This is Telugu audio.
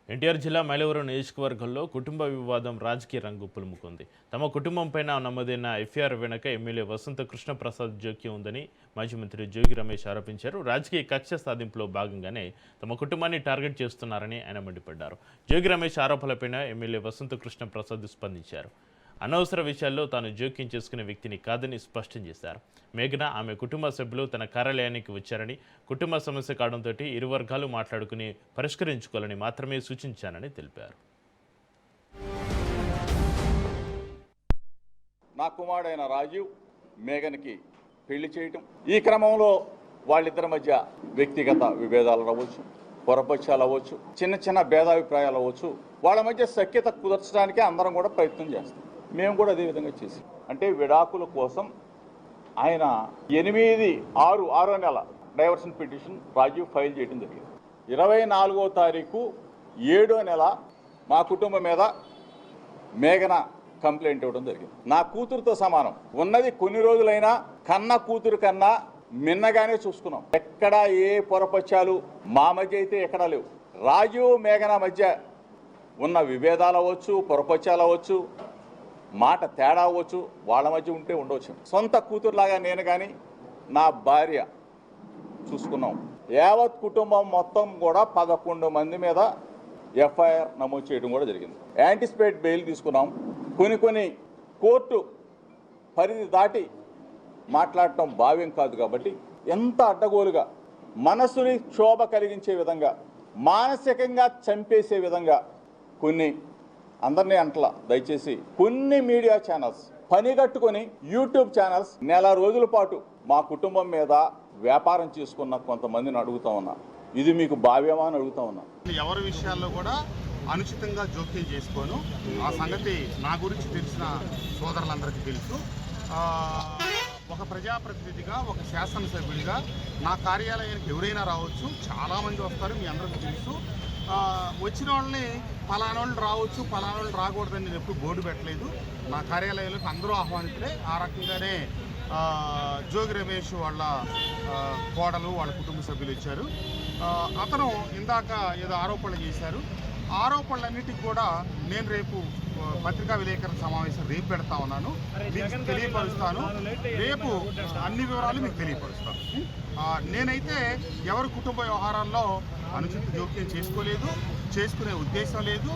ఎన్టీఆర్ జిల్లా మైలవరం నియోజకవర్గంలో కుటుంబ వివాదం రాజకీయ రంగు పులుముకుంది. తమ కుటుంబంపైన నమోదైన ఎఫ్ఐఆర్ వెనుక ఎమ్మెల్యే వసంత కృష్ణప్రసాద్ జోక్యం ఉందని మాజీ మంత్రి జోగి రమేష్ ఆరోపించారు. రాజకీయ కక్ష సాధింపులో భాగంగానే తమ కుటుంబాన్ని టార్గెట్ చేస్తున్నారని ఆయన మండిపడ్డారు. జోగి రమేష్ ఆరోపణలపైన ఎమ్మెల్యే వసంత కృష్ణప్రసాద్ స్పందించారు. అనవసర విషయాల్లో తాను జోక్యం చేసుకునే వ్యక్తిని కాదని స్పష్టం చేశారు. మేఘన ఆమె కుటుంబ సభ్యులు తన కార్యాలయానికి వచ్చారని, కుటుంబ సమస్య కావడంతో ఇరు వర్గాలు మాట్లాడుకుని పరిష్కరించుకోవాలని మాత్రమే సూచించానని తెలిపారు. నా కుమారుడైన రాజీవ్ మేఘన్కి పెళ్లి చేయటం, ఈ క్రమంలో వాళ్ళిద్దరి మధ్య వ్యక్తిగత విభేదాలు అవ్వచ్చు, పొరపక్షాలు అవ్వచ్చు, చిన్న చిన్న భేదాభిప్రాయాలు అవ్వచ్చు, వాళ్ళ మధ్య సఖ్యత కుదర్చడానికి అందరం కూడా ప్రయత్నం చేస్తాం. మేము కూడా అదే విధంగా చేసాం. అంటే విడాకుల కోసం ఆయన 8/6 నెల డైవర్షన్ పిటిషన్ రాజీవ్ ఫైల్ చేయడం జరిగింది. 24వ తారీఖు 7వ నెల మా కుటుంబం మీద మేఘన కంప్లైంట్ ఇవ్వడం జరిగింది. నా కూతురుతో సమానం ఉన్నది, కొన్ని రోజులైనా కన్న కూతురు కన్నా మిన్నగానే చూసుకున్నాం. ఎక్కడా ఏ పొరపక్షాలు మా మధ్య అయితే ఎక్కడా లేవు. రాజీవ్ మేఘన మధ్య ఉన్న విభేదాలు అవ్వచ్చు, పొరపక్షాలు అవ్వచ్చు, మాట తేడా అవ్వచ్చు, వాళ్ళ మధ్య ఉంటే ఉండవచ్చు. సొంత కూతురులాగా నేను కానీ నా భార్య చూసుకున్నాం. యావత్ కుటుంబం మొత్తం కూడా 11 మంది మీద ఎఫ్ఐఆర్ నమోదు చేయడం కూడా జరిగింది. యాంటిసిపేట్ బెయిల్ తీసుకున్నాం. కొన్ని కోర్టు పరిధి దాటి మాట్లాడటం భావ్యం కాదు. కాబట్టి ఎంత అడ్డగోలుగా మనసుని క్షోభ కలిగించే విధంగా, మానసికంగా చంపేసే విధంగా కొన్ని అందరినీ అంటలా, దయచేసి కొన్ని మీడియా ఛానల్స్ పనిగట్టుకొని యూట్యూబ్ ఛానల్స్ నెల రోజుల పాటు మా కుటుంబం మీద వ్యాపారం చేసుకున్న కొంతమందిని అడుగుతా ఉన్నా, ఇది మీకు భావ్యమా అని అడుగుతా ఉన్నా. ఎవరి విషయాల్లో కూడా అనుచితంగా జోక్యం చేసుకోను. ఆ సంగతి నా గురించి తెలిసిన సోదరులందరికీ తెలుసు. ఒక ప్రజాప్రతినిధిగా, ఒక శాసనసభ్యుడిగా నా కార్యాలయానికి ఎవరైనా రావచ్చు, చాలామంది వస్తారు, మీ అందరికీ తెలుసు. వచ్చిన వాళ్ళని పలానా వాళ్ళు రావచ్చు, పలానా వాళ్ళు రాకూడదని నేను ఎప్పుడు బోర్డు పెట్టలేదు. నా కార్యాలయంలోకి అందరూ ఆహ్వానితులే. ఆ రకంగానే జోగి రమేష్ వాళ్ళ కోడలు, వాళ్ళ కుటుంబ సభ్యులు ఇచ్చారు. అతను ఇందాక ఏదో ఆరోపణలు చేశారు. ఆరోపణలన్నిటికీ కూడా నేను రేపు పత్రికా విలేకరుల సమావేశం రేపు పెడతా ఉన్నాను, మీకు తెలియపరుస్తాను. రేపు అన్ని వివరాలు మీకు తెలియపరుస్తాను. నేనైతే ఎవరి కుటుంబ వ్యవహారాల్లో అనుచిత జోక్యం చేసుకోలేదు, చేసుకునే ఉద్దేశం లేదు.